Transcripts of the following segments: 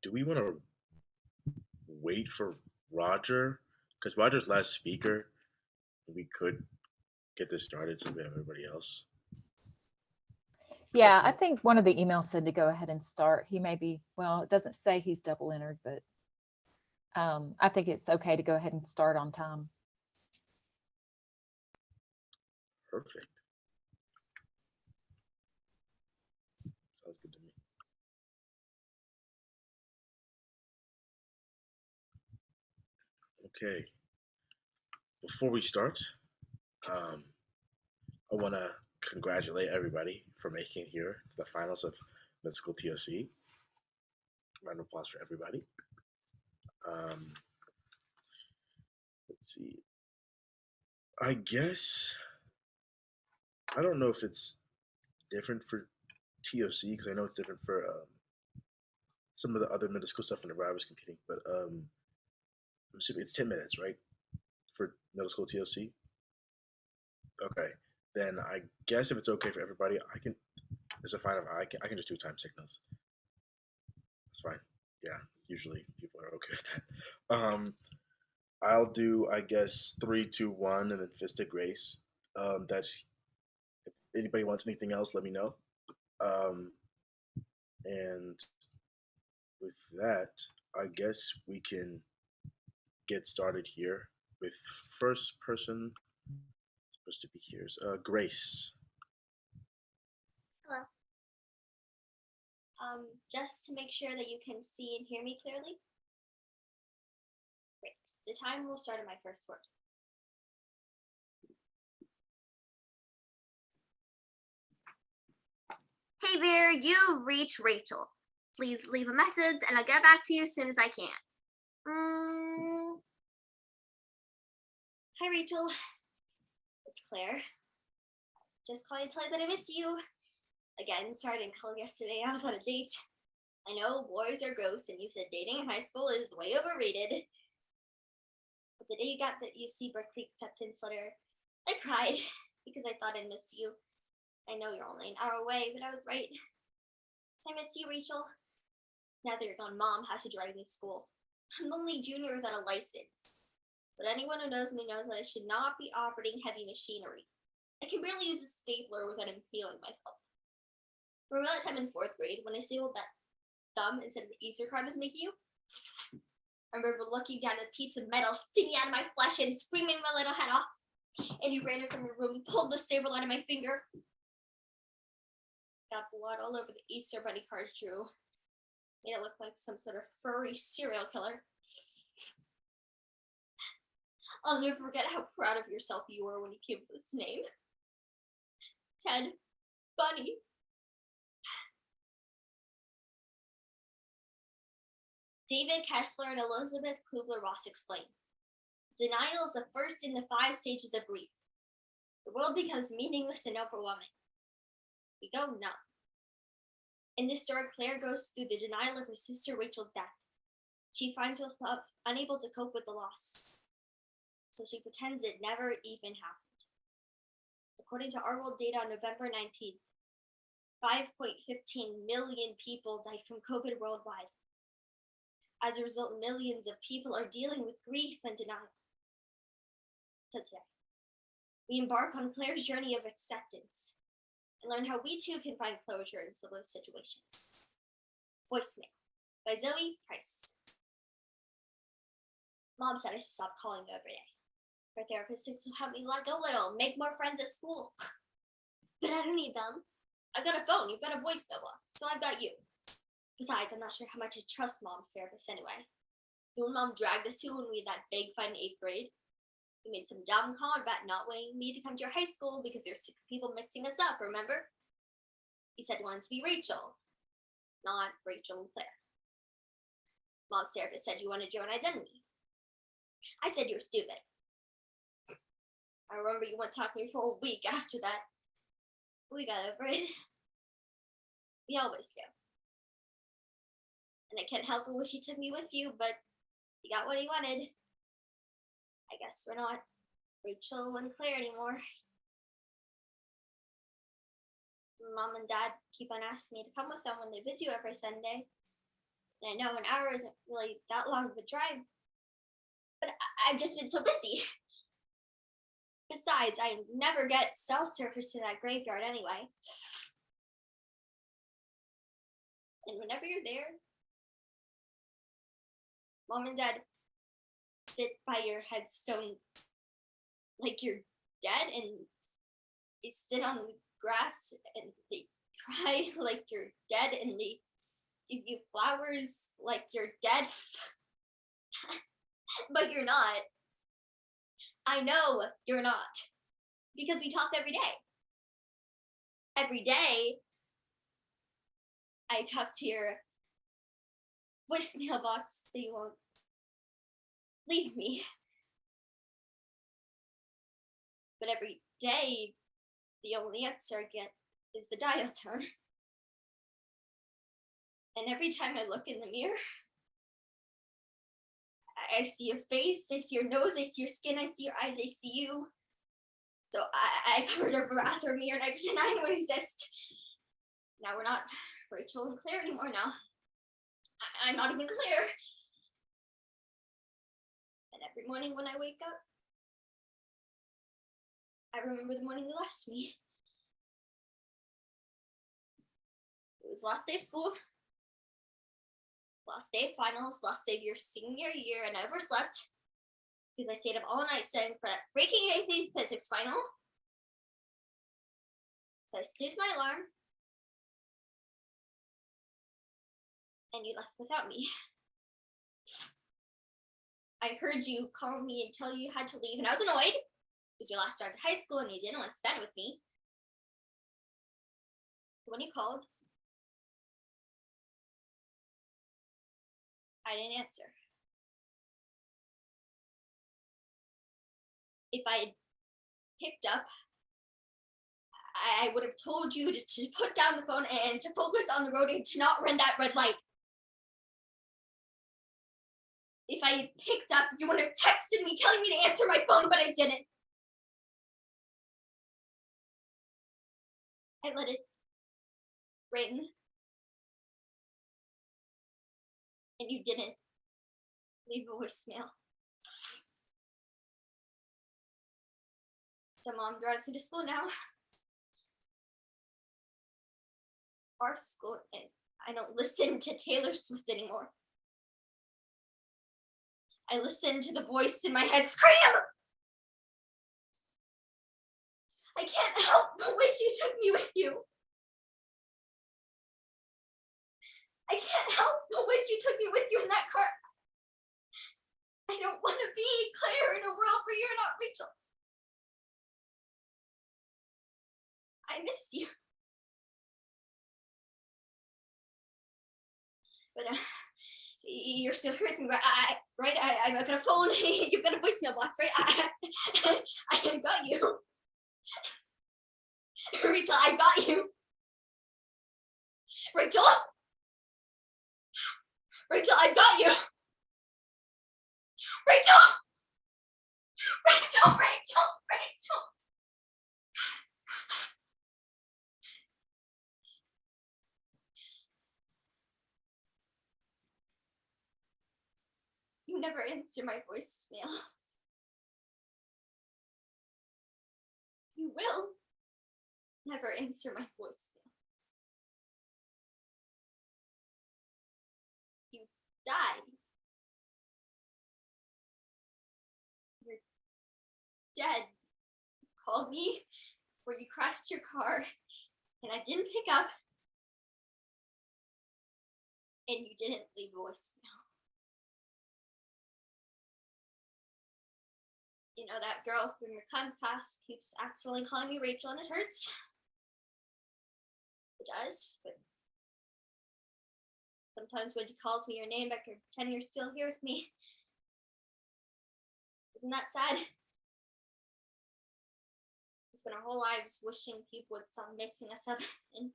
do we want to wait for Roger? Because Roger's last speaker, we could get this started so we have everybody else. It's up Yeah, to I you. think one of the emails said to go ahead and start. He may be, well, it doesn't say he's double entered, but I think it's okay to go ahead and start on time. Perfect. Sounds good to me. Okay. Before we start, um, I want to congratulate everybody for making it here to the finals of Middle School TOC. Round of applause for everybody. Um, let's see. I guess I don't know if it's different for TOC because I know it's different for some of the other middle school stuff whenever I was competing. But I'm assuming it's 10 minutes, right, for middle school TOC. Okay, then I guess if it's okay for everybody, I can. It's a fine if I can just do time signals. That's fine. Yeah, usually people are okay with that. I'll do I guess 3, 2, 1, and then fisted grace. That's if anybody wants anything else, let me know. Um, and with that, I guess we can get started here with first person supposed to be here is Grace. Hello. Just to make sure that you can see and hear me clearly. Great. The time will start at my first word. Hey there, you've reached Rachel. Please leave a message and I'll get back to you as soon as I can. Hi Rachel, it's Claire. Just calling to tell you that I miss you. Again, sorry I didn't call yesterday, I was on a date. I know boys are gross and you said dating in high school is way overrated. But the day you got the UC Berkeley acceptance letter, I cried because I thought I'd miss you. I know you're only an hour away, but I was right. I miss you, Rachel. Now that you're gone, Mom has to drive me to school. I'm the only junior without a license. But anyone who knows me knows that I should not be operating heavy machinery. I can barely use a stapler without impaling myself. Remember that time in 4th grade when I stapled that thumb instead of the Easter card was making you? I remember looking down at a piece of metal sticking out of my flesh and screaming my little head off. And you ran in from your room and pulled the staple out of my finger. Got blood all over the Easter bunny card drew. Made it look like some sort of furry serial killer. I'll never forget how proud of yourself you were when you came up with its name. Ted Bunny. David Kessler and Elizabeth Kubler-Ross explain. Denial is the first in the 5 stages of grief. The world becomes meaningless and overwhelming. We go numb. In this story, Claire goes through the denial of her sister Rachel's death. She finds herself unable to cope with the loss, so she pretends it never even happened. According to our world data on November 19th, 5.15 million people died from COVID worldwide. As a result, millions of people are dealing with grief and denial. So today, we embark on Claire's journey of acceptance and learn how we too can find closure in similar situations. Voicemail by Zoe Price. Mom said I should stop calling you every day. Her therapist thinks will help me let go a little, make more friends at school. But I don't need them. I've got a phone, you've got a voicemail box, so I've got you. Besides, I'm not sure how much I trust Mom's therapist anyway. When Mom dragged us to when we had that big fight in 8th grade, we made some dumb comment about not wanting me to come to your high school because there's sick people mixing us up, remember? He said he wanted to be Rachel, not Rachel and Claire. Mom's therapist said you wanted your own identity. I said you were stupid. I remember you wouldn't talk to me for a week after that. We got over it. We always do. And I can't help but wish he took me with you, but he got what he wanted. I guess we're not Rachel and Claire anymore. Mom and Dad keep on asking me to come with them when they visit you every Sunday. And I know an hour isn't really that long of a drive, but I've just been so busy. Besides, I never get cell service to that graveyard anyway. And whenever you're there, Mom and Dad sit by your headstone like you're dead, and they sit on the grass and they cry like you're dead, and they give you flowers like you're dead. But you're not. I know you're not. Because we talk every day. Every day, I talk to your voicemail box so you won't leave me. But every day, the only answer I get is the dial tone. And every time I look in the mirror, I see your face, I see your nose, I see your skin, I see your eyes, I see you. So I covered her bathroom mirror and I pretend I don't exist. Now we're not Rachel and Claire anymore now. I'm not even Claire. And every morning when I wake up, I remember the morning you left me. It was last day of school, last day of finals, last day of your senior year, and I overslept because I stayed up all night studying for that freaking AP physics final. So I snoozed my alarm, and you left without me. I heard you call me and tell you had to leave, and I was annoyed. It was your last start of high school, and you didn't want to spend it with me. So when you called, I didn't answer. If I had picked up, I would have told you to put down the phone and to focus on the road and to not run that red light. If I had picked up, you would have texted me telling me to answer my phone, but I didn't. I let it ring. And you didn't leave a voicemail. So Mom drives you to school now. Our school, and I don't listen to Taylor Swift anymore. I listen to the voice in my head scream. I can't help but wish you took me with you. I can't help but wish you took me with you in that car. I don't want to be Claire in a world where you're not Rachel. I miss you. But you're still here with me, right? I've got a phone. You've got a voicemail box, right? I got you. Rachel, I got you. Rachel, I got you. Rachel. You never answer my voicemail. You will never answer my voicemail. You died. You're dead. You called me before you crashed your car, and I didn't pick up, and you didn't leave a voicemail. You know, that girl from your climb class keeps accidentally calling me Rachel, and it hurts. It does, but sometimes when she calls me your name, I can pretend you're still here with me. Isn't that sad? We spent our whole lives wishing people would stop mixing us up, and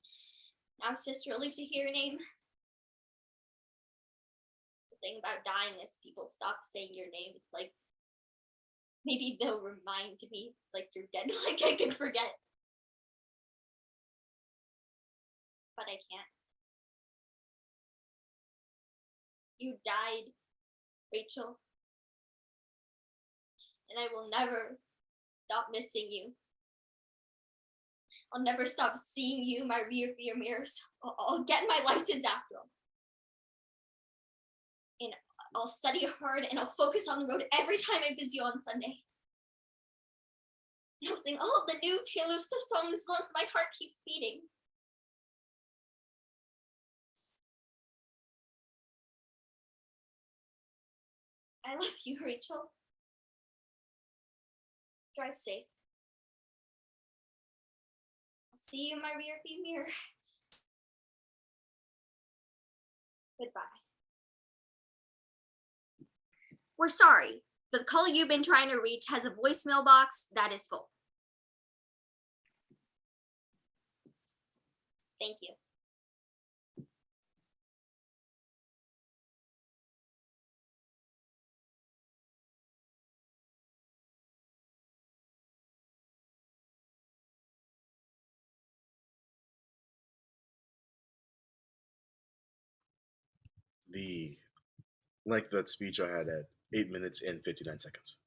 now it's just a relief to hear your name. The thing about dying is people stop saying your name. It's like, maybe they'll remind me like you're dead, like I can forget. But I can't. You died, Rachel. And I will never stop missing you. I'll never stop seeing you in my rearview mirrors. I'll get my license after all. And I'll study hard and I'll focus on the road every time I visit you on Sunday. And I'll sing all the new Taylor Swift songs once my heart keeps beating. I love you, Rachel. Drive safe. I'll see you in my rearview mirror. Goodbye. We're sorry, but the caller you've been trying to reach has a voicemail box that is full. Thank you. The length of that speech I had at 8 minutes and 59 seconds.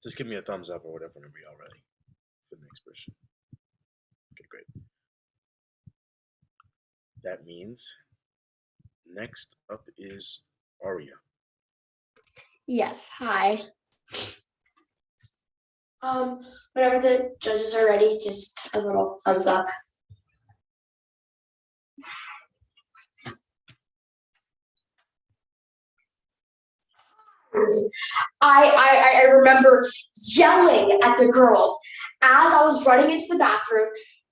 Just give me a thumbs up or whatever whenever y'all ready for the next person. Okay, great. That means next up is Aria. Yes, hi. Whenever the judges are ready, just a little thumbs up. I remember yelling at the girls as I was running into the bathroom.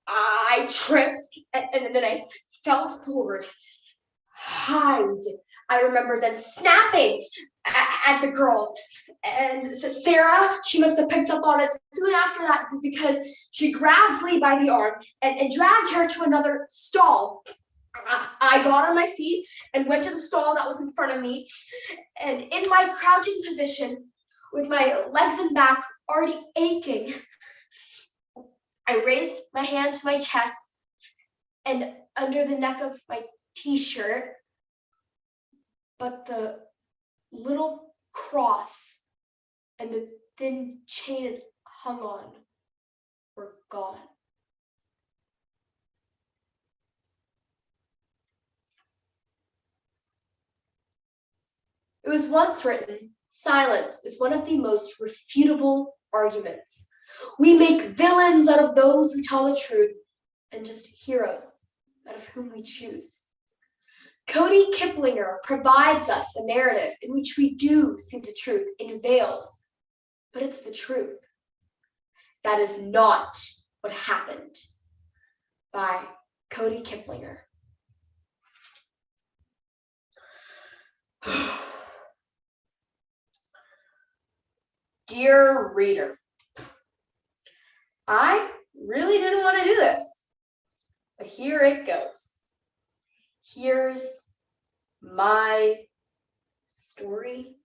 I tripped and then I fell forward. Hide. I remember then snapping at the girls. And Sarah, she must have picked up on it soon after that because she grabbed Lee by the arm and dragged her to another stall. I got on my feet and went to the stall that was in front of me. And in my crouching position, with my legs and back already aching, I raised my hand to my chest and under the neck of my t-shirt, but the little cross and the thin chain it hung on were gone. It was once written, silence is one of the most refutable arguments. We make villains out of those who tell the truth and just heroes out of whom we choose. Cody Kiplinger provides us a narrative in which we do see the truth in veils, but it's the truth. That is not what happened. By Cody Kiplinger. Dear reader, I really didn't want to do this, but here it goes. Here's my story.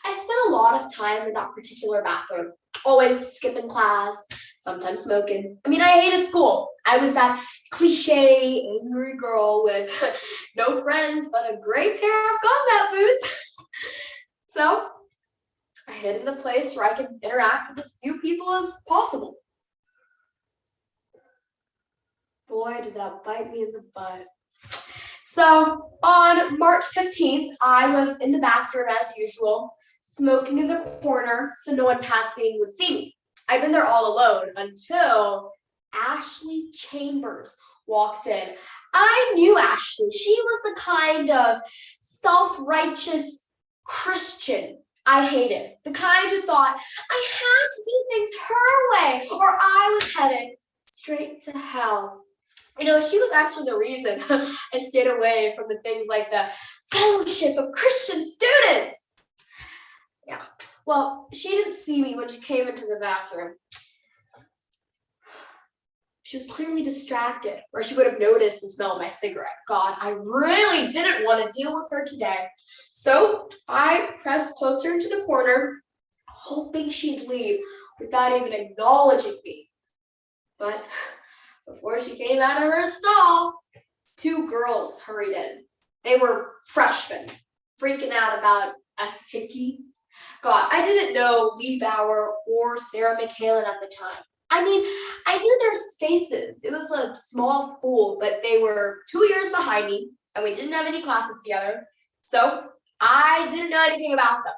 I spent a lot of time in that particular bathroom, always skipping class, sometimes smoking. I mean, I hated school. I was that cliche angry girl with no friends but a great pair of combat boots. So I hid in the place where I could interact with as few people as possible. Boy, did that bite me in the butt. So on March 15th, I was in the bathroom as usual, smoking in the corner so no one passing would see me. I'd been there all alone until Ashley Chambers walked in. I knew Ashley. She was the kind of self-righteous Christian I hated. The kind who thought I had to do things her way or I was headed straight to hell. You know, she was actually the reason I stayed away from the things like the Fellowship of Christian Students. Yeah, well, she didn't see me when she came into the bathroom. She was clearly distracted, or she would have noticed the smell of my cigarette. God, I really didn't want to deal with her today. So I pressed closer into the corner, hoping she'd leave without even acknowledging me. But before she came out of her stall, 2 girls hurried in. They were freshmen, freaking out about a hickey. God, I didn't know Lee Bauer or Sarah McCallan at the time. I mean, I knew their faces. It was a small school, but they were 2 years behind me, and we didn't have any classes together. So I didn't know anything about them.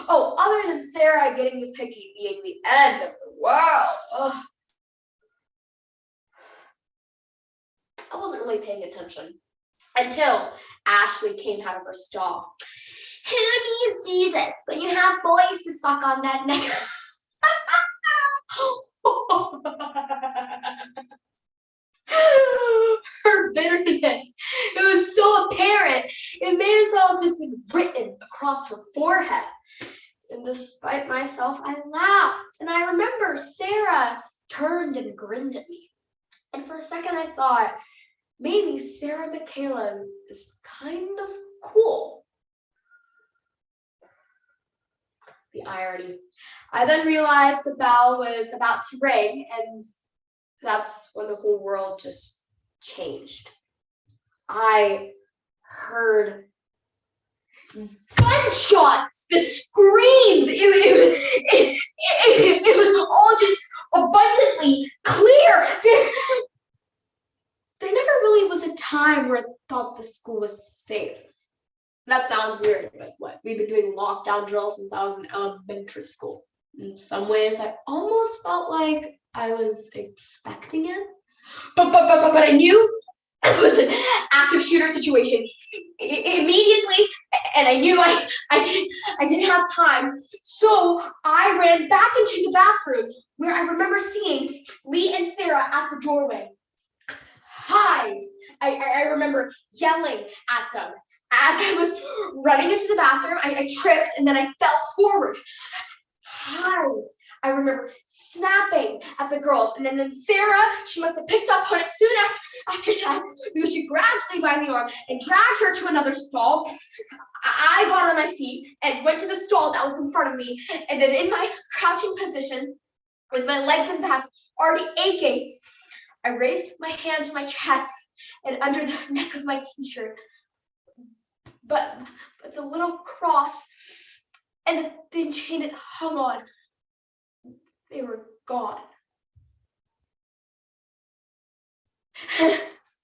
Oh, other than Sarah getting this hickey being the end of the world. Ugh. I wasn't really paying attention until Ashley came out of her stall. Who needs Jesus when you have boys to suck on that neck? Her bitterness, it was so apparent, it may as well have just been written across her forehead. And despite myself, I laughed. And I remember Sarah turned and grinned at me. And for a second I thought, maybe Sarah McCallan is kind of cool. The irony. I then realized the bell was about to ring, and that's when the whole world just changed. I heard gunshots, the screams. It was all just abundantly clear. There never really was a time where I thought the school was safe. That sounds weird, but what? We've been doing lockdown drills since I was in elementary school. In some ways, I almost felt like I was expecting it. But I knew it was an active shooter situation immediately, and I knew I didn't have time. So I ran back into the bathroom where I remember seeing Lee and Sarah at the doorway. Hide! I remember yelling at them. As I was running into the bathroom, I tripped and then I fell forward. Hide! I remember snapping at the girls, and then Sarah, she must have picked up on it soon after that, because she grabbed Lee by the arm and dragged her to another stall. I got on my feet and went to the stall that was in front of me, and then in my crouching position, with my legs and back already aching, I raised my hand to my chest and under the neck of my t-shirt. But the little cross and the chain it hung on, they were gone.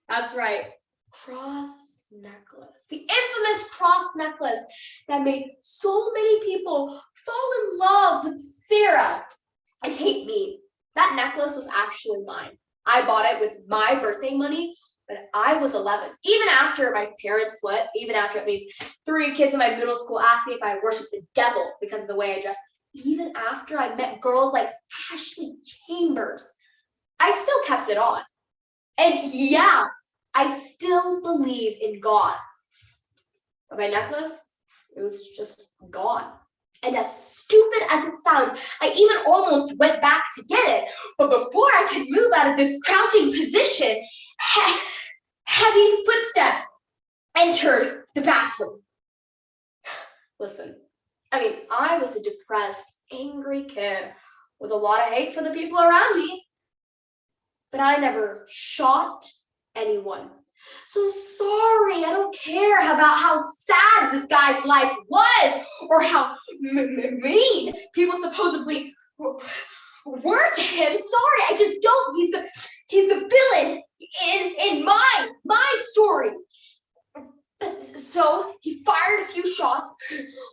That's right, cross necklace. The infamous cross necklace that made so many people fall in love with Sarah and hate me. That necklace was actually mine. I bought it with my birthday money, but I was 11. Even after my parents split, even after at least 3 kids in my middle school asked me if I worshiped the devil because of the way I dressed, even after I met girls like Ashley Chambers, I still kept it on. And yeah, I still believe in God. But my necklace, it was just gone. And as stupid as it sounds, I even almost went back to get it. But before I could move out of this crouching position, heavy footsteps entered the bathroom. Listen, I mean, I was a depressed, angry kid with a lot of hate for the people around me. But I never shot anyone. So sorry, I don't care about how sad this guy's life was or how mean people supposedly were to him. Sorry, I just don't. He's the villain in my story. So he fired a few shots,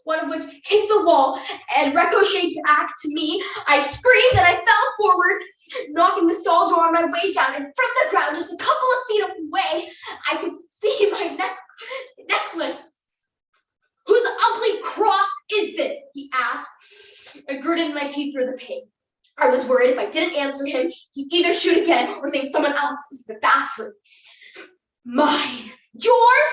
one of which hit the wall and ricocheted back to me. I screamed and I fell forward, knocking the stall door on my way down. And from the ground, just a couple of feet away, I could see my necklace. Whose ugly cross is this? He asked. I gritted my teeth through the pain. I was worried if I didn't answer him, he'd either shoot again or think someone else was in the bathroom. Mine. Yours?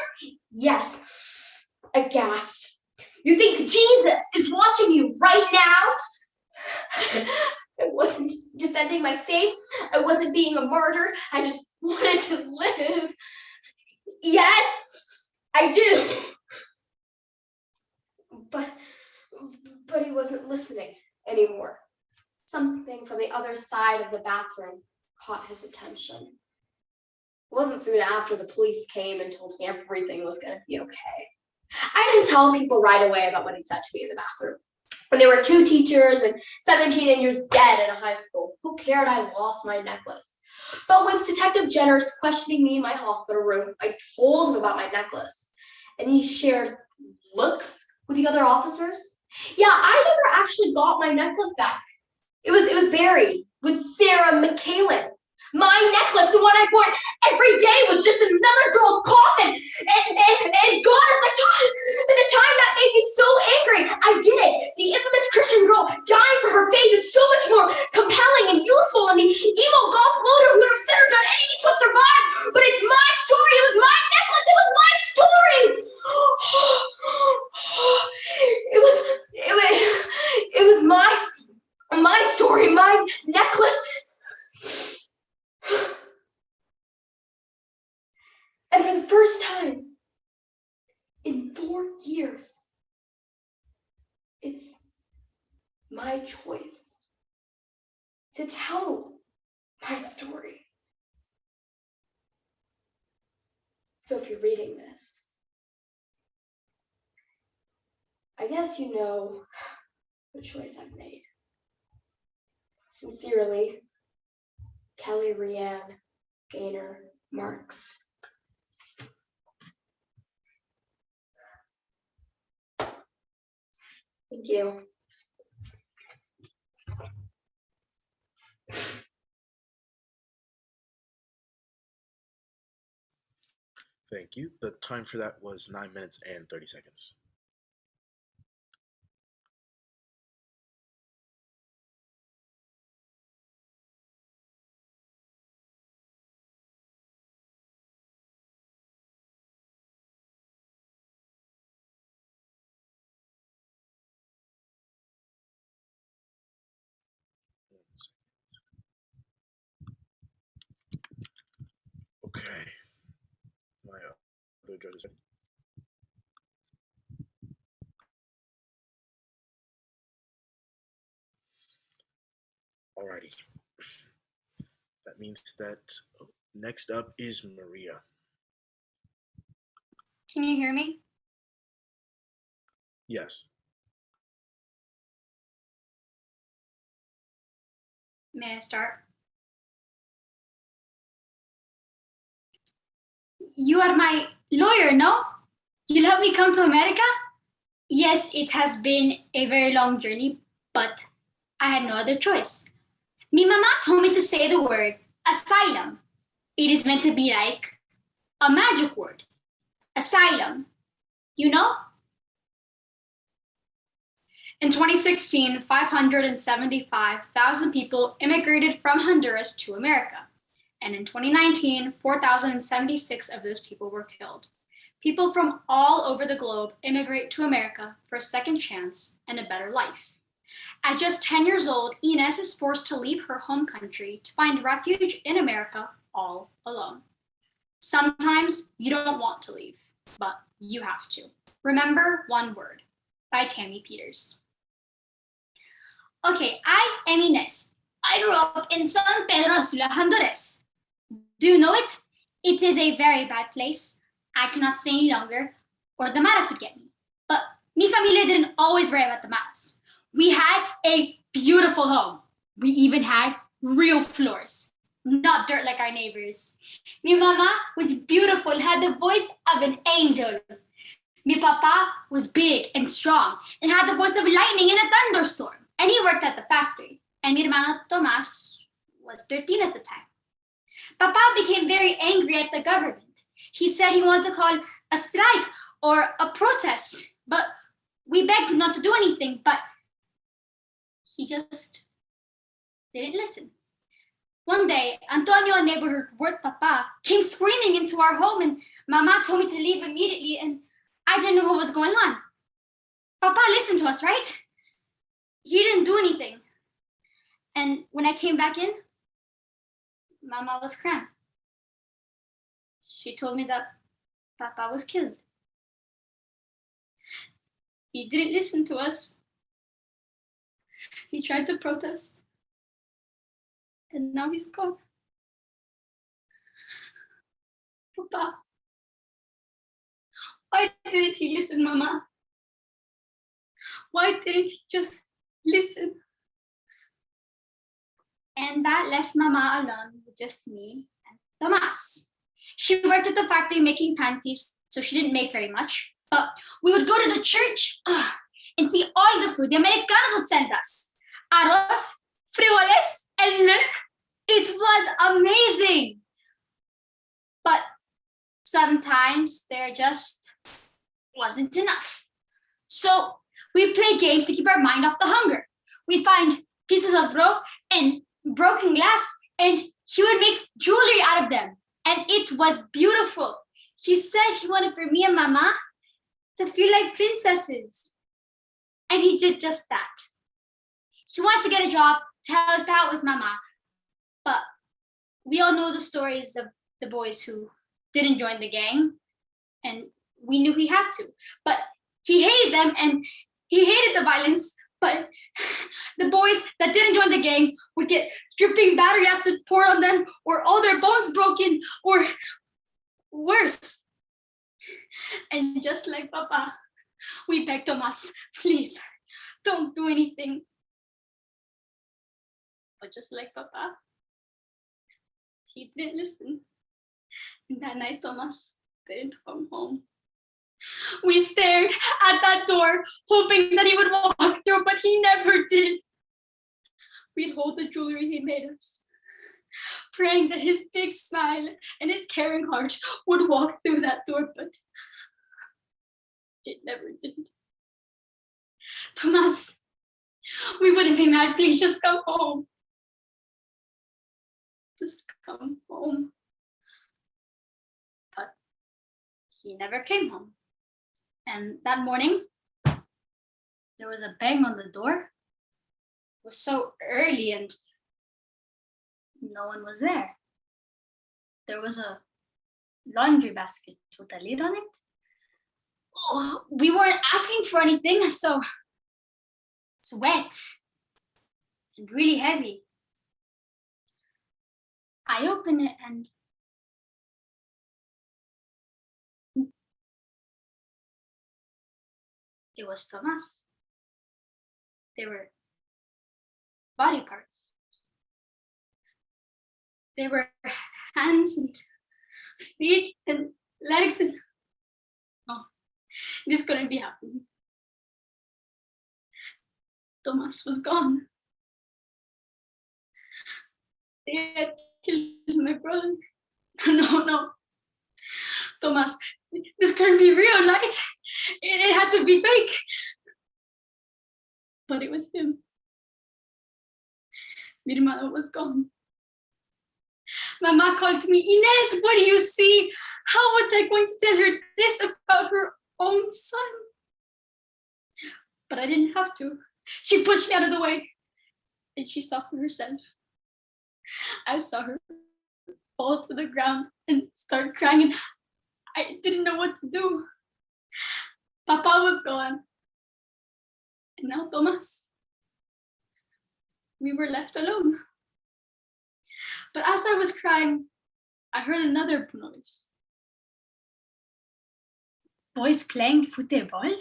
Yes. I gasped. You think Jesus is watching you right now? I wasn't defending my faith. I wasn't being a martyr. I just wanted to live. Yes, I do. But he wasn't listening anymore. Something from the other side of the bathroom caught his attention. It wasn't soon after the police came and told me everything was going to be okay. I didn't tell people right away about what he'd said to me in the bathroom. When there were 2 teachers and 7 teenagers dead in a high school, who cared I lost my necklace? But with Detective Jenners questioning me in my hospital room, I told him about my necklace. And he shared looks with the other officers. Yeah, I never actually got my necklace back. It was buried with Sarah McCallan. My necklace, the one I wore every day, was just another girl's coffin. And God, at the time that made me so angry. I get it. The infamous Christian girl dying for her faith is so much more compelling and useful than the emo golf floater who would have said or done anything to have survived. But it's my story. It was my necklace. It was my story. It was my story, my necklace. And for the first time in 4 years, it's my choice to tell my story. So if you're reading this, I guess you know the choice I've made. Sincerely, Kelly Rianne Gaynor Marks. Thank you. Thank you. The time for that was 9 minutes and 30 seconds. Okay. My other judge is ready. Alrighty. That means that next up is Maria. Can you hear me? Yes. May I start? You are my lawyer, no? You'll help me come to America? Yes, it has been a very long journey, but I had no other choice. Mi mama told me to say the word asylum. It is meant to be like a magic word. Asylum. You know? In 2016, 575,000 people immigrated from Honduras to America. And in 2019, 4,076 of those people were killed. People from all over the globe immigrate to America for a second chance and a better life. At just 10 years old, Inez is forced to leave her home country to find refuge in America all alone. Sometimes you don't want to leave, but you have to. Remember one word, by Tammy Peters. Okay, I am Inez. I grew up in San Pedro Sula, Honduras. Do you know it? It is a very bad place. I cannot stay any longer, or the maras would get me. But mi familia didn't always worry about the maras. We had a beautiful home. We even had real floors, not dirt like our neighbors. Mi mama was beautiful and had the voice of an angel. Mi papa was big and strong and had the voice of lightning in a thunderstorm. And he worked at the factory. And mi hermano Tomas was 13 at the time. Papa became very angry at the government. He said he wanted to call a strike or a protest, but we begged him not to do anything, but he just didn't listen. One day, Antonio, a neighborhood work papa, came screaming into our home and Mama told me to leave immediately and I didn't know what was going on. Papa listened to us, right? He didn't do anything. And when I came back in, Mama was crying. She told me that Papa was killed. He didn't listen to us. He tried to protest. And now he's gone. Papa, why didn't he listen, Mama? Why didn't he just listen? And that left Mama alone with just me and Tomas. She worked at the factory making panties, so she didn't make very much. But we would go to the church and see all the food the Americanos would send us. Arroz, frijoles, and milk. It was amazing. But sometimes there just wasn't enough. So we play games to keep our mind off the hunger. We find pieces of rope and broken glass, and he would make jewelry out of them. And it was beautiful. He said he wanted for me and Mama to feel like princesses. And he did just that. He wanted to get a job to help out with Mama. But we all know the stories of the boys who didn't join the gang. And we knew he had to. But he hated them and he hated the violence. But the boys that didn't join the gang would get dripping battery acid poured on them, or all their bones broken, or worse. And just like Papa, we begged Tomas, please, don't do anything. But just like Papa, he didn't listen. And that night, Tomas didn't come home. We stared at that door, hoping that he would walk through, but he never did. We'd hold the jewelry he made us, praying that his big smile and his caring heart would walk through that door, but it never did. Tomas, we wouldn't be mad. Please just come home. Just come home. But he never came home. And that morning, there was a bang on the door. It was so early and no one was there. There was a laundry basket with a lid on it. Oh, we weren't asking for anything, so it's wet and really heavy. I open it and it was Tomas. They were body parts. They were hands and feet and legs and oh, this couldn't be happening. Tomas was gone. They had killed my brother. No. Tomas, this couldn't be real, right? It had to be fake. But it was him. Mi hermano was gone. Mama called me, Inez, what do you see? How was I going to tell her this about her own son? But I didn't have to. She pushed me out of the way. And she saw for herself. I saw her fall to the ground and start crying, and I didn't know what to do. Papa was gone. And now Tomas. We were left alone. But as I was crying, I heard another noise. Boys playing football?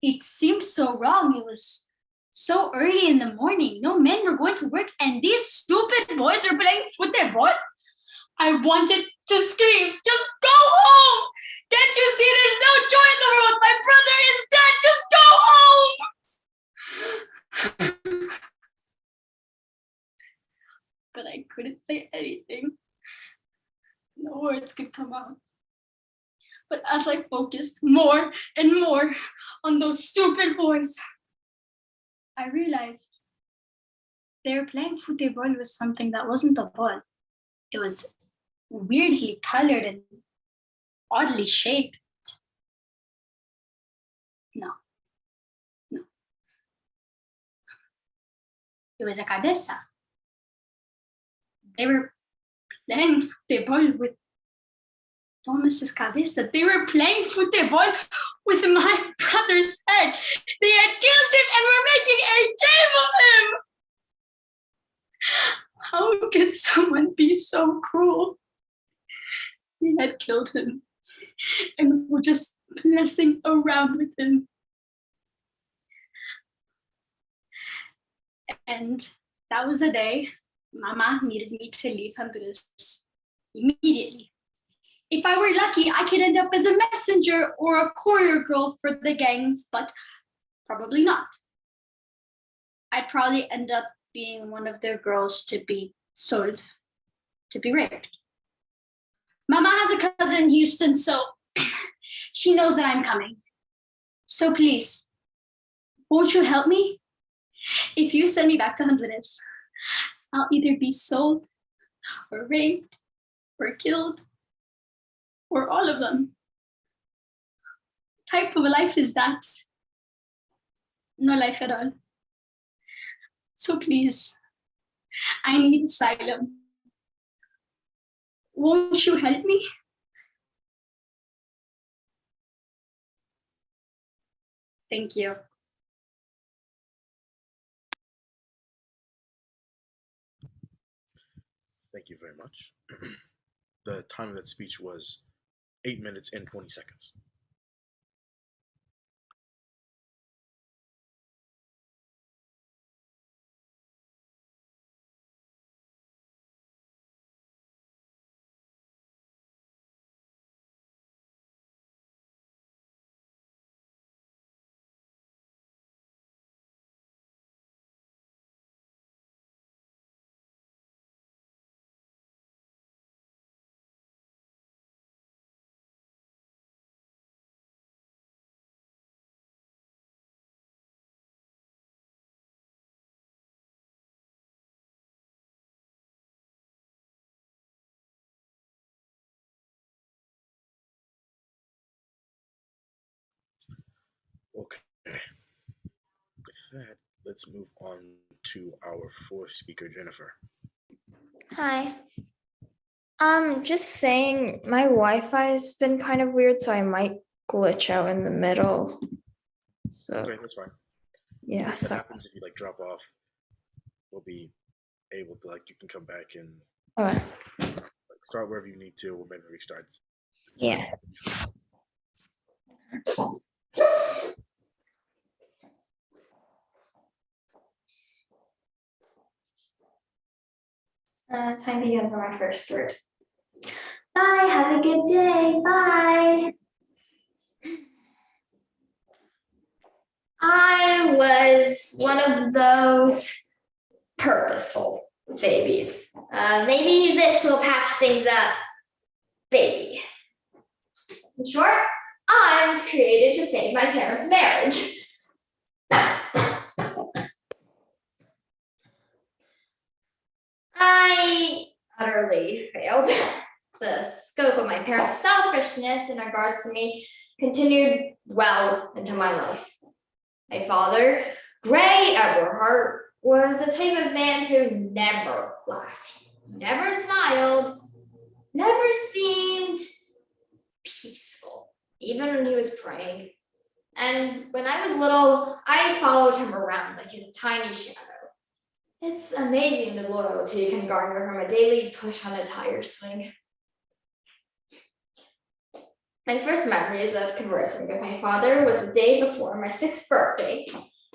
It seemed so wrong. It was so early in the morning. No men were going to work, and these stupid boys were playing football. I wanted to scream, just go home! Can't you see there's no joy in the world? My brother is dead, just go home! But I couldn't say anything. No words could come out. But as I focused more and more on those stupid boys, I realized they were playing football with something that wasn't a ball. It was weirdly colored and oddly shaped. No. It was a cabeza. They were playing football with Thomas's cabeza. They were playing football with my brother's head. They had killed him and were making a game of him. How could someone be so cruel? They had killed him and were just messing around with him. And that was the day Mama needed me to leave Honduras immediately. If I were lucky, I could end up as a messenger or a courier girl for the gangs, but probably not. I'd probably end up being one of their girls to be sold, to be raped. Mama has a cousin in Houston, so she knows that I'm coming. So please, won't you help me? If you send me back to Honduras, I'll either be sold or raped or killed or all of them. What type of a life is that? No life at all. So please, I need asylum. Won't you help me? Thank you. Thank you very much. The time of that speech was 8 minutes and 20 seconds. Okay. With that, let's move on to our fourth speaker, Jennifer. Hi. Just saying my Wi-Fi has been kind of weird, so I might glitch out in the middle. So Okay, that's fine. yeah, If that so happens, if you like drop off, we'll be able to you can come back and okay. start wherever you need to, or maybe restart. Yeah. Time to get for my first word. Bye, have a good day, bye. I was one of those purposeful babies. Maybe this will patch things up, baby. In short, I was created to save my parents' marriage. I utterly failed. The scope of my parents' selfishness in regards to me continued well into my life. My father, Gray Everhart, was the type of man who never laughed, never smiled, never seemed peaceful, even when he was praying. And when I was little, I followed him around like his tiny shadow. It's amazing the loyalty you can garner from a daily push on a tire swing. My first memories of conversing with my father was the day before my 6th birthday,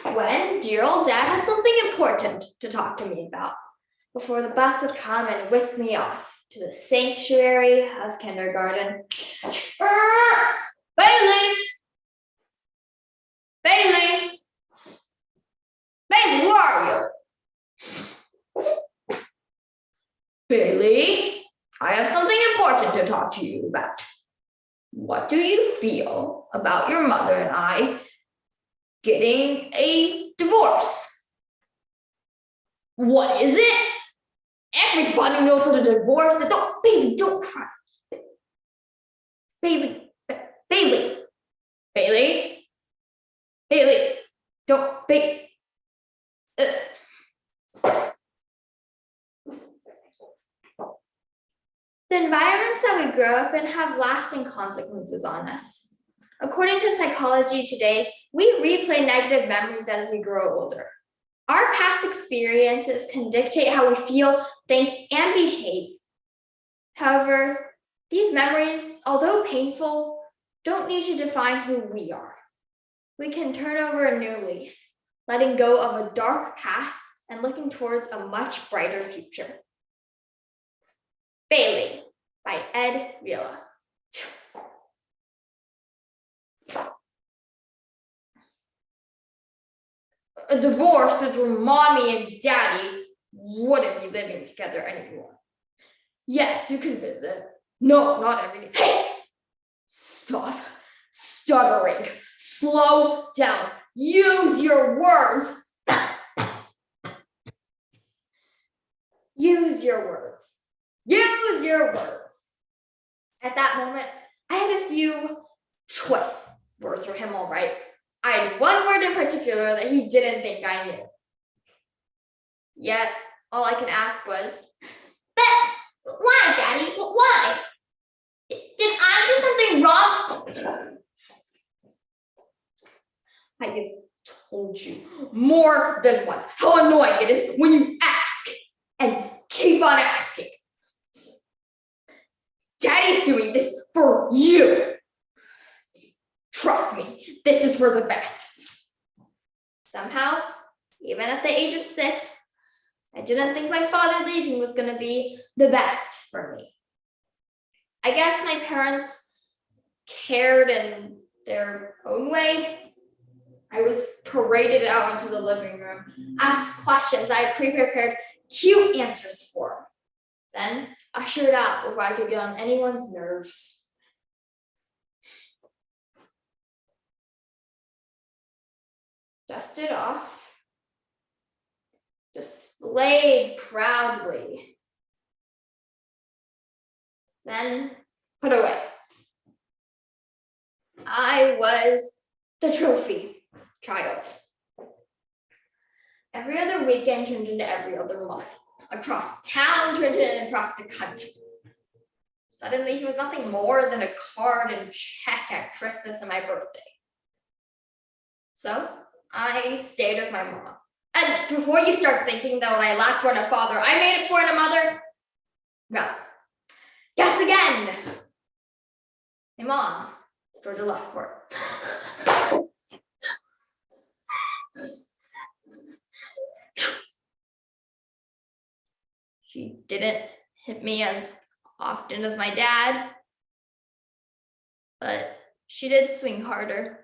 when dear old dad had something important to talk to me about, before the bus would come and whisk me off to the sanctuary of kindergarten. Bailey! Bailey! Bailey, where are you? Bailey, I have something important to talk to you about. What do you feel about your mother and I getting a divorce? What is it? Everybody knows what a divorce is. Don't, Bailey, don't cry. Bailey, Bailey, Bailey, Bailey, don't, Bailey. grow up and have lasting consequences on us. According to psychology today, we replay negative memories as we grow older. Our past experiences can dictate how we feel, think, and behave. However, these memories, although painful, don't need to define who we are. We can turn over a new leaf, letting go of a dark past and looking towards a much brighter future. Bailey by Ed Vila. A divorce is where mommy and daddy wouldn't be living together anymore. Yes, you can visit. No, not every day. Hey! Stop stuttering. Slow down. Use your words. Use your words. Use your words. At that moment, I had a few choice words for him, all right. I had one word in particular that he didn't think I knew. Yet, all I could ask was, but why, Daddy? Why? Did I do something wrong? I have told you more than once how annoying it is when you ask and keep on asking. Daddy's doing this for you. Trust me, this is for the best. Somehow, even at the age of 6, I didn't think my father leaving was going to be the best for me. I guess my parents cared in their own way. I was paraded out into the living room, asked questions I had pre-prepared cute answers for, then ushered out before I could get on anyone's nerves. Dusted off, displayed proudly, then put away. I was the trophy child. Every other weekend turned into every other month. Across town turned into across the country. Suddenly, he was nothing more than a card and check at Christmas and my birthday. So I stayed with my mom. And before you start thinking that when I lacked one a father, I made it for a mother, well, guess again. My mom, Georgia Leftcourt. She didn't hit me as often as my dad, but she did swing harder.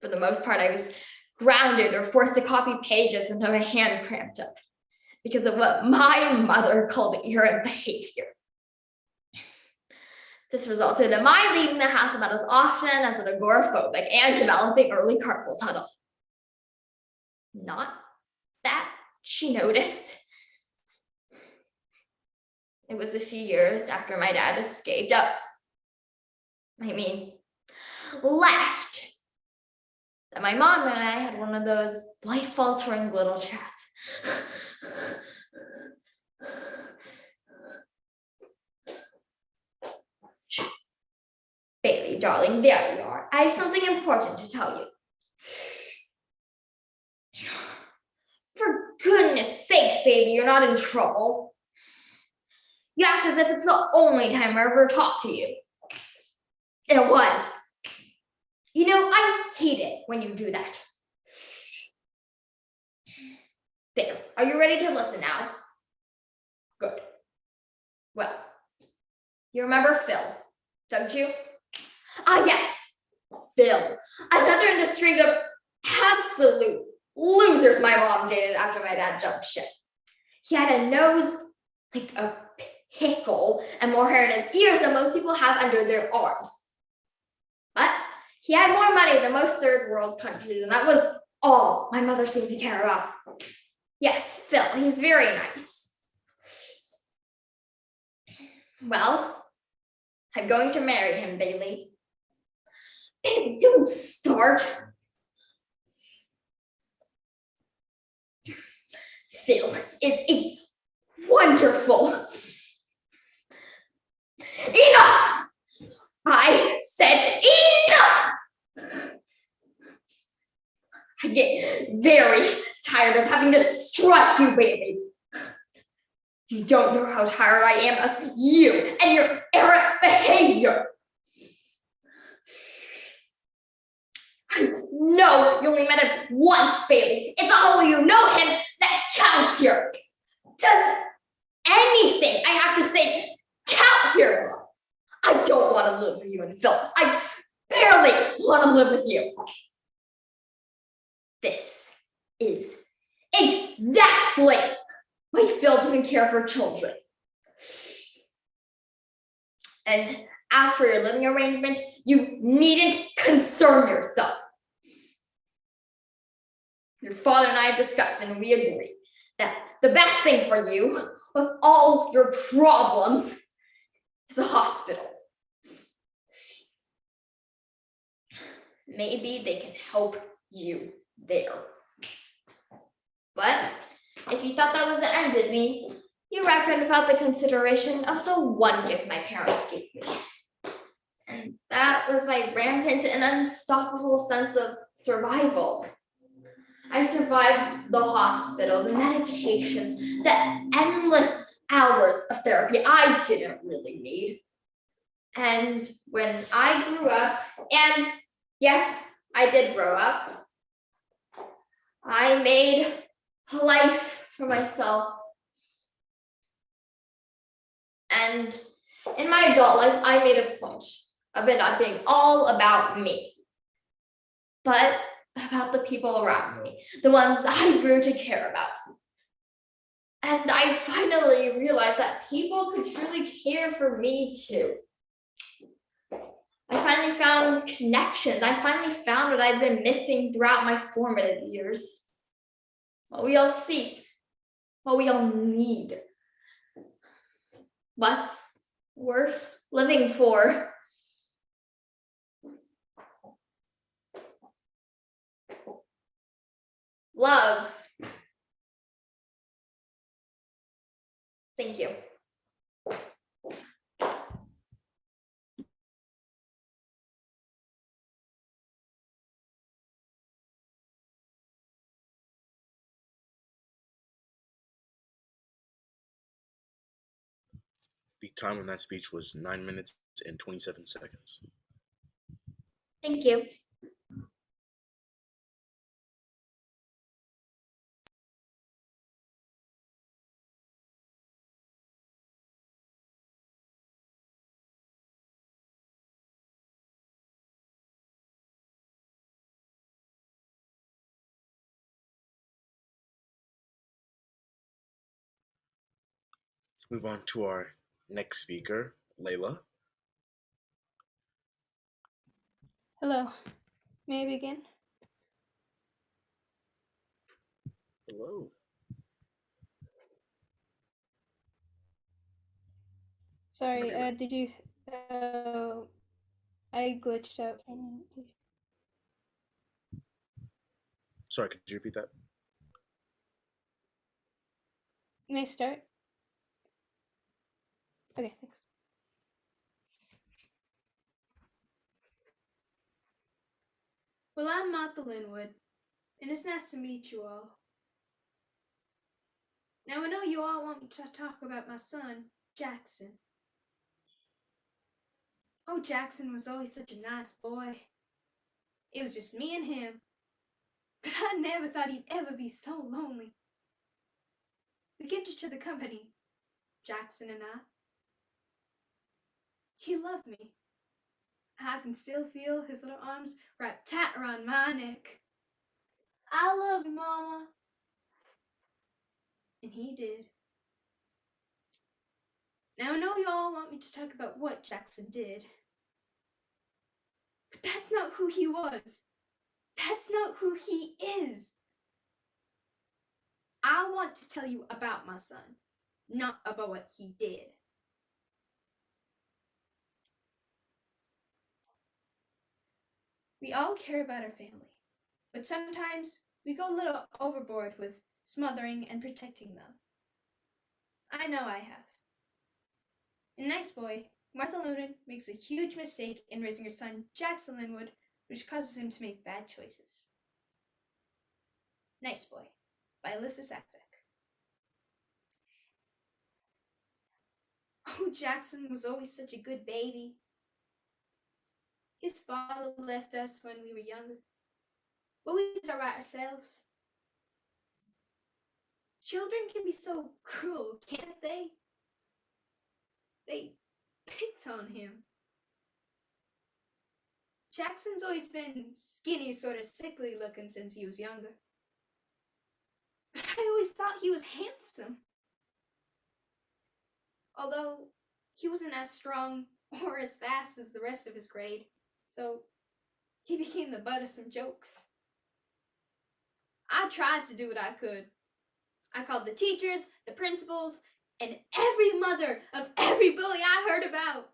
For the most part, I was grounded or forced to copy pages until my hand cramped up because of what my mother called errant behavior. This resulted in my leaving the house about as often as an agoraphobic and developing early carpal tunnel. Not that she noticed. It was a few years after my dad escaped up. Left. That my mom and I had one of those life-altering little chats. Bailey, darling, there you are. I have something important to tell you. For goodness sake, baby, you're not in trouble. You act as if it's the only time I ever talked to you. It was. You know, I hate it when you do that. There, are you ready to listen now? Good. Well, you remember Phil, don't you? Ah, yes, Phil. Another in the string of absolute losers my mom dated after my dad jumped ship. He had a nose like a pickle and more hair in his ears than most people have under their arms. But he had more money than most third world countries, and that was all my mother seemed to care about. Yes, Phil, he's very nice. Well, I'm going to marry him, Bailey. Bailey, don't start. Phil is a wonderful very tired of having to strut you, Bailey. You don't know how tired I am of you and your errant behavior. I know you only met him once, Bailey. It's how you know him that counts here. Does anything I have to say count here? I don't want to live with you in filth. I barely want to live with you. This is exactly why Phil doesn't care for children. And as for your living arrangement, you needn't concern yourself. Your father and I have discussed and we agree that the best thing for you with all your problems is a hospital. Maybe they can help you there. But if you thought that was the end of me, you reckoned without the consideration of the one gift my parents gave me. And that was my rampant and unstoppable sense of survival. I survived the hospital, the medications, the endless hours of therapy I didn't really need. And when I grew up, and yes, I did grow up, I made a life for myself. And in my adult life, I made a point of it not being all about me, but about the people around me, the ones I grew to care about. And I finally realized that people could truly care for me too. I finally found connections. I finally found what I'd been missing throughout my formative years. What we all seek, what we all need. What's worth living for? Love. Thank you. The time on that speech was 9 minutes and 27 seconds. Thank you. Let's move on to our next speaker, Layla. Hello. May I begin? Hello. Sorry, Whenever you're ready. did you... I glitched out for a minute. Sorry, could you repeat that? May I start? Okay, thanks. Well, I'm Martha Linwood, and it's nice to meet you all. Now, I know you all want me to talk about my son, Jackson. Oh, Jackson was always such a nice boy. It was just me and him. But I never thought he'd ever be so lonely. We kept each other company, Jackson and I. He loved me. I can still feel his little arms wrapped tight around my neck. I love you, Mama. And he did. Now, I know you all want me to talk about what Jackson did. But that's not who he was. That's not who he is. I want to tell you about my son, not about what he did. We all care about our family, but sometimes we go a little overboard with smothering and protecting them. I know I have. A nice boy, Martha Linwood makes a huge mistake in raising her son, Jackson Linwood, which causes him to make bad choices. Nice Boy by Alyssa Saxek. Oh, Jackson was always such a good baby. His father left us when we were younger, but we did all right ourselves. Children can be so cruel, can't they? They picked on him. Jackson's always been skinny, sort of sickly looking since he was younger. But I always thought he was handsome. Although he wasn't as strong or as fast as the rest of his grade, so he became the butt of some jokes. I tried to do what I could. I called the teachers, the principals, and every mother of every bully I heard about.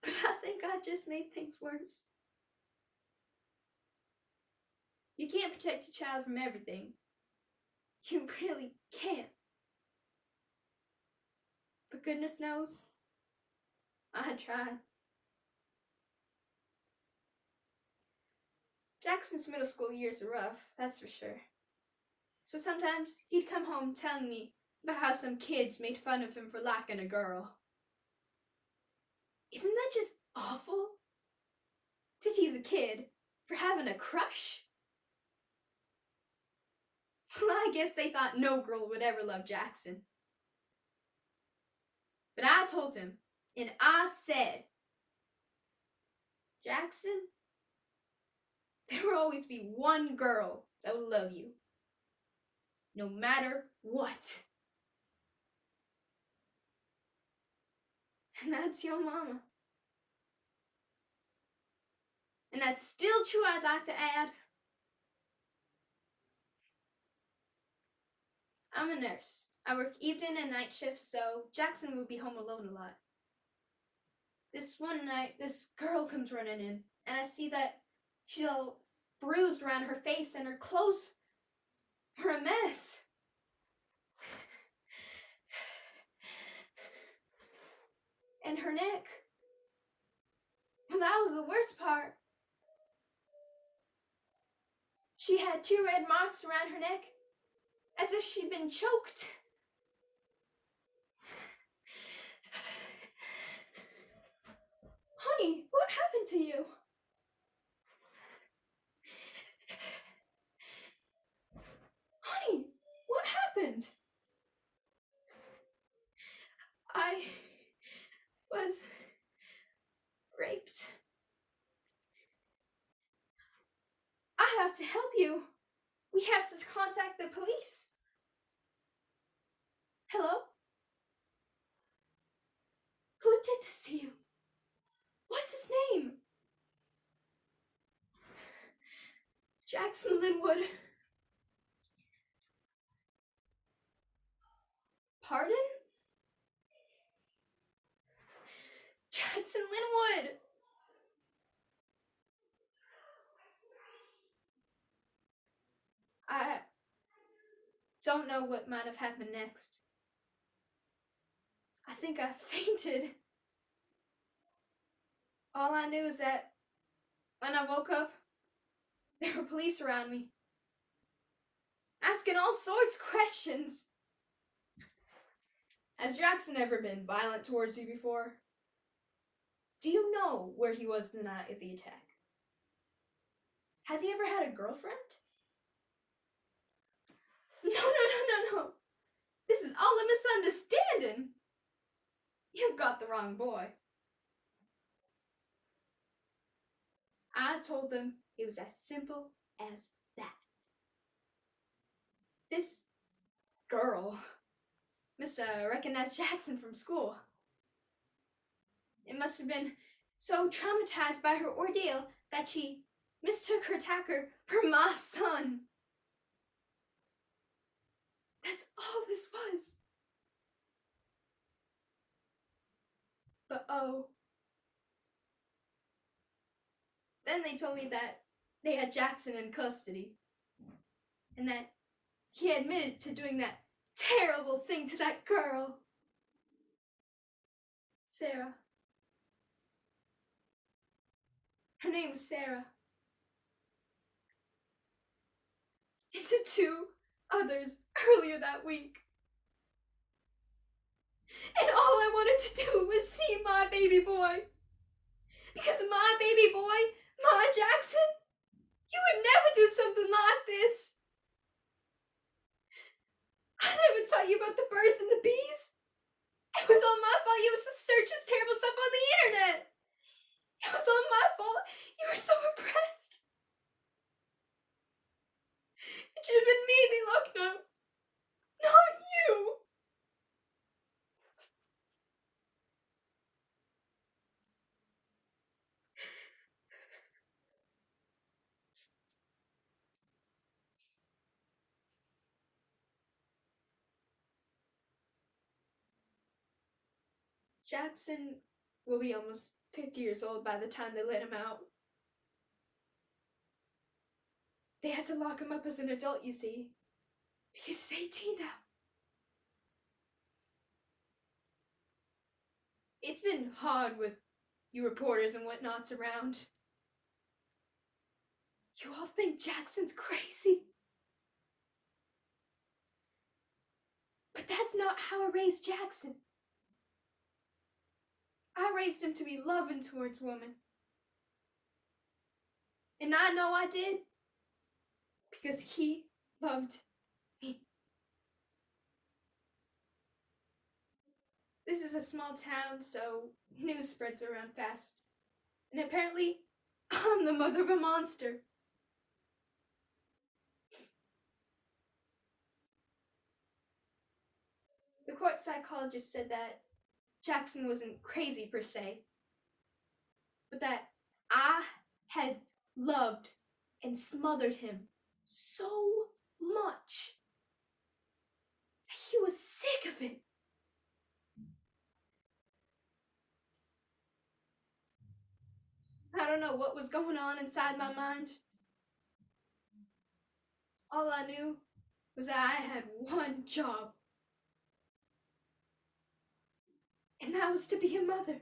But I think I just made things worse. You can't protect your child from everything. You really can't. But goodness knows, I tried. Jackson's middle school years are rough, that's for sure. So sometimes he'd come home telling me about how some kids made fun of him for liking a girl. Isn't that just awful? To tease a kid for having a crush? Well, I guess they thought no girl would ever love Jackson. But I told him, and I said, Jackson, there will always be one girl that will love you, no matter what. And that's your mama. And that's still true, I'd like to add. I'm a nurse. I work evening and night shifts, so Jackson would be home alone a lot. This one night, this girl comes running in, and I see that she's all bruised around her face and her clothes are a mess. And her neck. And that was the worst part. She had 2 red marks around her neck, as if she'd been choked. Honey, what happened to you? Honey, what happened? I was raped. I have to help you. We have to contact the police. Hello? Who did this to you? What's his name? Jackson Linwood. Pardon? Jackson Linwood! I don't know what might have happened next. I think I fainted. All I knew is that when I woke up, there were police around me, asking all sorts of questions. Has Jackson ever been violent towards you before? Do you know where he was the night of the attack? Has he ever had a girlfriend? No. This is all a misunderstanding. You've got the wrong boy. I told them it was as simple as that. This girl must have recognized Jackson from school. It must have been so traumatized by her ordeal that she mistook her attacker for my son. That's all this was. But oh. Then they told me that they had Jackson in custody. And that he admitted to doing that terrible thing to that girl. Sarah. Her name was Sarah. and to 2 others earlier that week. And all I wanted to do was see my baby boy. Because my baby boy, my Jackson, you would never do something like this. I never taught you about the birds and the bees. It was all my fault you was to search this terrible stuff on the internet. It was all my fault you were so repressed. It should have been me they locked up, not you. Jackson will be almost 50 years old by the time they let him out. They had to lock him up as an adult, you see, because he's 18 now. It's been hard with you reporters and whatnots around. You all think Jackson's crazy. But that's not how I raised Jackson. I raised him to be loving towards women. And I know I did because he loved me. This is a small town, so news spreads around fast. And apparently, I'm the mother of a monster. The court psychologist said that Jackson wasn't crazy per se, but that I had loved and smothered him so much that he was sick of it. I don't know what was going on inside my mind. All I knew was that I had one job, and that was to be a mother.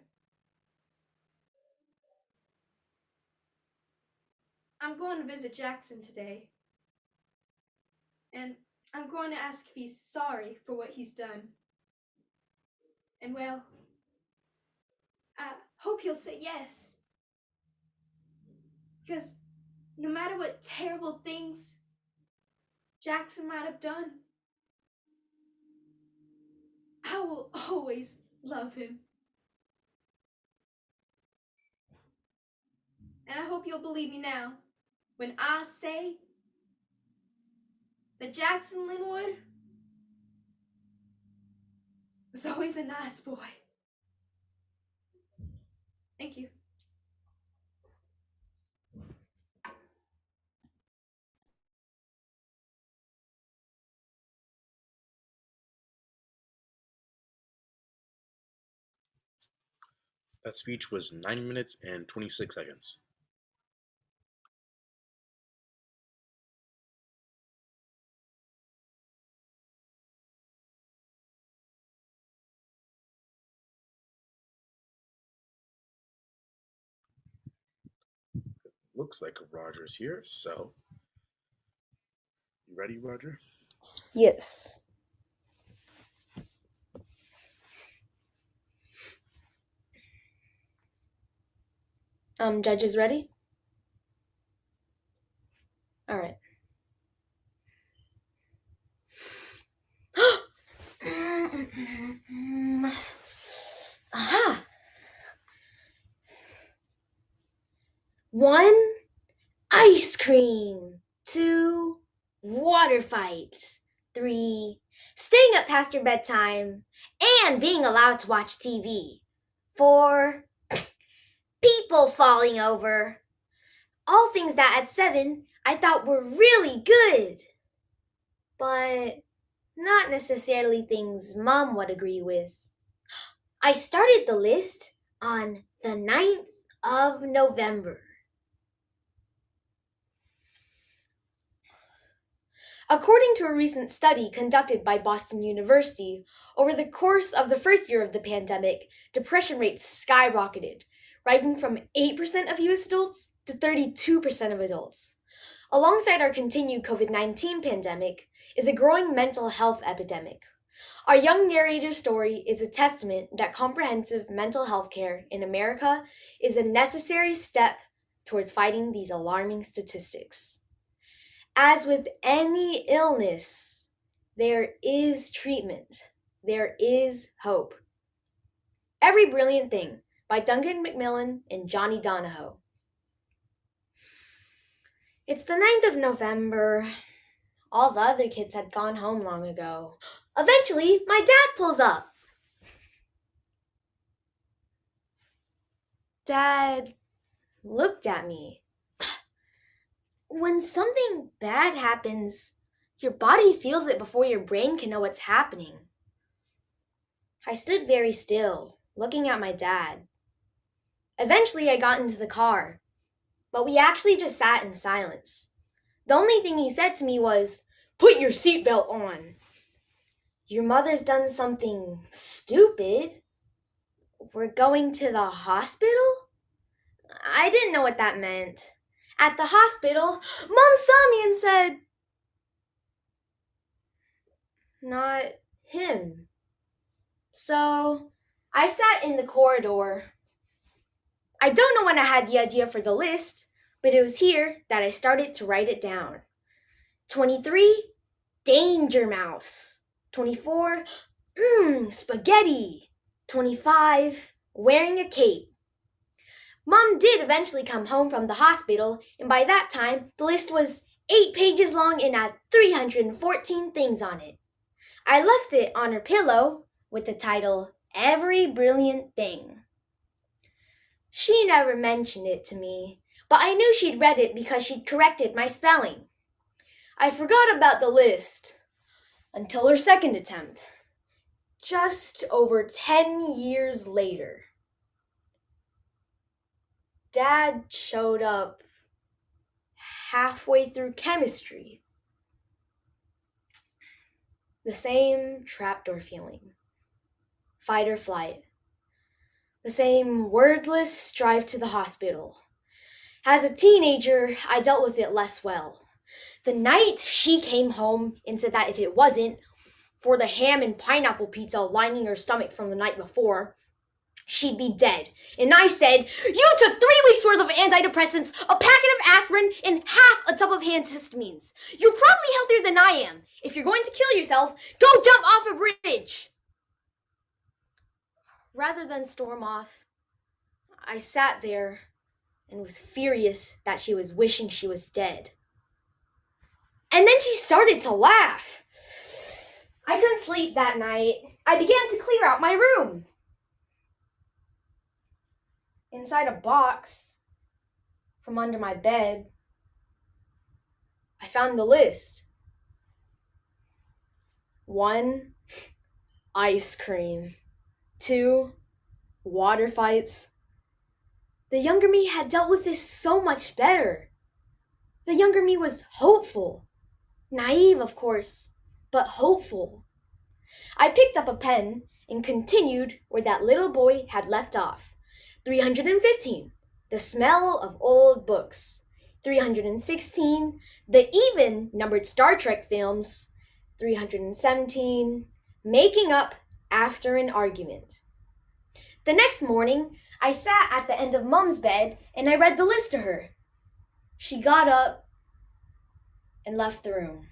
I'm going to visit Jackson today, and I'm going to ask if he's sorry for what he's done. And well, I hope he'll say yes. Because no matter what terrible things Jackson might have done, I will always love him. And I hope you'll believe me now when I say that Jackson Linwood was always a nice boy. Thank you. That speech was 9 minutes and 26 seconds. Looks like Roger's here, so you ready, Roger? Yes. Judges ready? All right. Aha. 1, ice cream. 2, water fights. 3, staying up past your bedtime and being allowed to watch TV. 4, people falling over. All things that at 7 I thought were really good, but not necessarily things Mom would agree with. I started the list on the 9th of November. According to a recent study conducted by Boston University, over the course of the first year of the pandemic, depression rates skyrocketed, rising from 8% of US adults to 32% of adults. Alongside our continued COVID-19 pandemic is a growing mental health epidemic. Our young narrator's story is a testament that comprehensive mental health care in America is a necessary step towards fighting these alarming statistics. As with any illness, there is treatment. There is hope. Every Brilliant Thing by Duncan Macmillan and Johnny Donahoe. It's the 9th of November. All the other kids had gone home long ago. Eventually, my dad pulls up. Dad looked at me. When something bad happens, your body feels it before your brain can know what's happening. I stood very still, looking at my dad. Eventually, I got into the car, but we actually just sat in silence. The only thing he said to me was, "Put your seatbelt on." Your mother's done something stupid. We're going to the hospital? I didn't know what that meant. At the hospital, Mom saw me and said, "Not him." So I sat in the corridor. I don't know when I had the idea for the list, but it was here that I started to write it down. 23, Danger Mouse. 24, spaghetti. 25, wearing a cape. Mom did eventually come home from the hospital, and by that time, the list was 8 pages long and had 314 things on it. I left it on her pillow with the title, Every Brilliant Thing. She never mentioned it to me, but I knew she'd read it because she'd corrected my spelling. I forgot about the list until her second attempt, just over 10 years later. Dad showed up halfway through chemistry. The same trapdoor feeling, fight or flight. The same wordless drive to the hospital. As a teenager, I dealt with it less well. The night she came home and said that if it wasn't for the ham and pineapple pizza lining her stomach from the night before, she'd be dead. And I said, "You took 3 weeks worth of antidepressants, a packet of aspirin, and half a tub of antihistamines. You're probably healthier than I am. If you're going to kill yourself, go jump off a bridge." Rather than storm off, I sat there and was furious that she was wishing she was dead. And then she started to laugh. I couldn't sleep that night. I began to clear out my room. Inside a box from under my bed, I found the list. 1, ice cream. 2, water fights. The younger me had dealt with this so much better. The younger me was hopeful. Naive, of course, but hopeful. I picked up a pen and continued where that little boy had left off. 315, the smell of old books. 316, the even-numbered Star Trek films. 317, making up after an argument. The next morning, I sat at the end of Mom's bed and I read the list to her. She got up and left the room.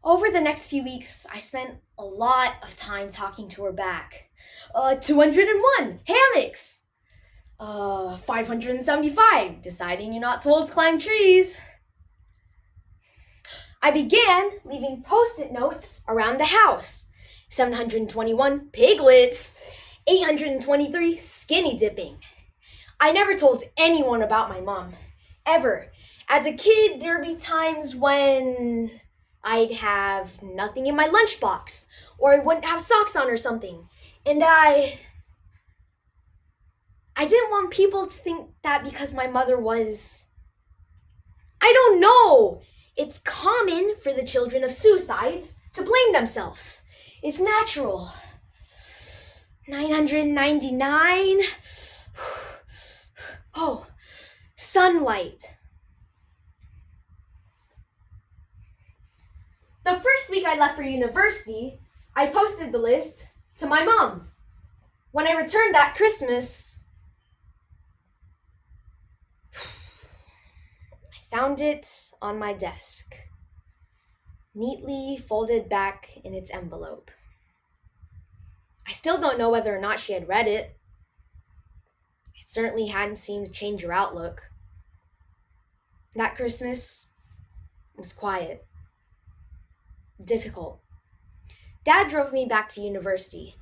Over the next few weeks, I spent a lot of time talking to her back. 201, hammocks. 575, deciding you're not told to climb trees. I began leaving post-it notes around the house. 721, piglets. 823, skinny dipping. I never told anyone about my mom, ever. As a kid, there'd be times when I'd have nothing in my lunchbox, or I wouldn't have socks on or something. And I didn't want people to think that because my mother was, I don't know. It's common for the children of suicides to blame themselves. It's natural. 999. Oh, sunlight. next week I left for university, I posted the list to my mom. When I returned that Christmas, I found it on my desk, neatly folded back in its envelope. I still don't know whether or not she had read it. It certainly hadn't seemed to change her outlook. That Christmas was quiet, difficult. Dad drove me back to university.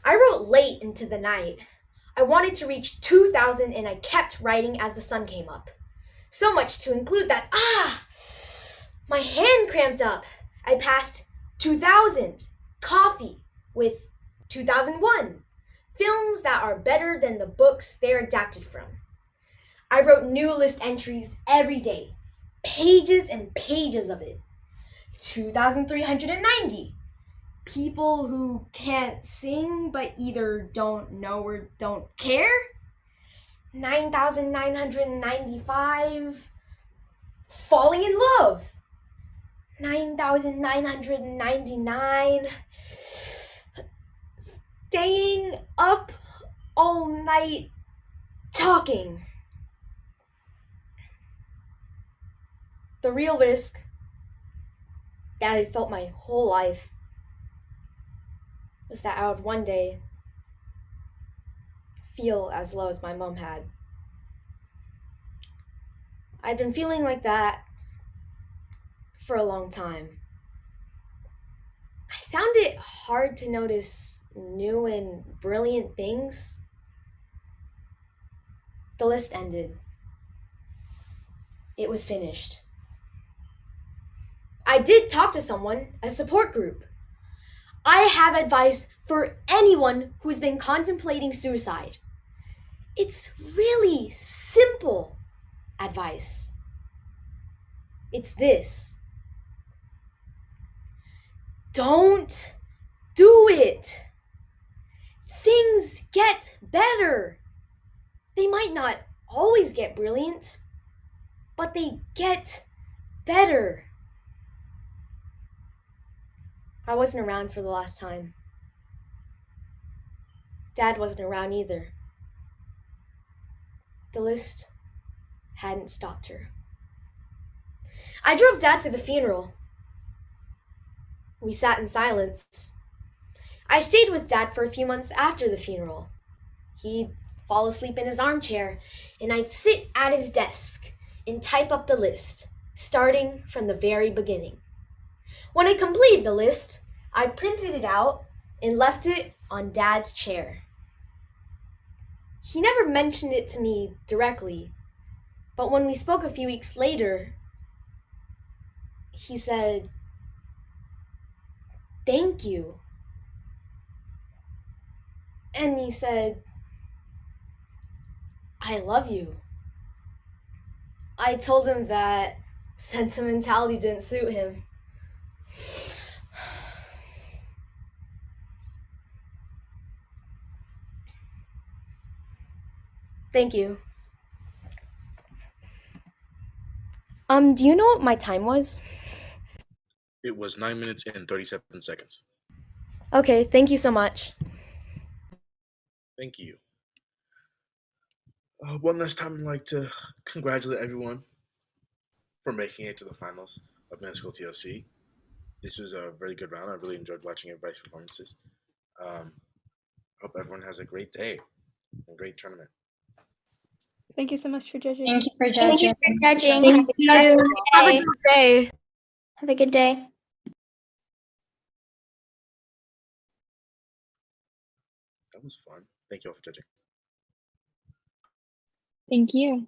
I wrote late into the night. I wanted to reach 2,000 and I kept writing as the sun came up. So much to include that, my hand cramped up. I passed 2,000, coffee with 2001, films that are better than the books they're adapted from. I wrote new list entries every day, pages and pages of it. 2,390. People who can't sing but either don't know or don't care. 9,995. Falling in love. 9,999. Staying up all night talking. The real risk that I felt my whole life was that I would one day feel as low as my mom had. I'd been feeling like that for a long time. I found it hard to notice new and brilliant things. The list ended. It was finished. I did talk to someone, a support group. I have advice for anyone who's been contemplating suicide. It's really simple advice. It's this. Don't do it. Things get better. They might not always get brilliant, but they get better. I wasn't around for the last time. Dad wasn't around either. The list hadn't stopped her. I drove Dad to the funeral. We sat in silence. I stayed with Dad for a few months after the funeral. He'd fall asleep in his armchair, and I'd sit at his desk and type up the list, starting from the very beginning. When I completed the list, I printed it out and left it on Dad's chair. He never mentioned it to me directly, but when we spoke a few weeks later, he said, "Thank you." And he said, "I love you." I told him that sentimentality didn't suit him. Thank you. Do you know what my time was? It was 9 minutes and 37 seconds. Okay, thank you so much. Thank you. One last time, I'd like to congratulate everyone for making it to the finals of Middle School TOC. This was a really good round. I really enjoyed watching everybody's performances. Hope everyone has a great day and great tournament. Thank you so much for judging. Thank you for Thank you judging. for judging. Thank you. Have a Hey, good day. have a good day. That was fun. Thank you all for judging. Thank you.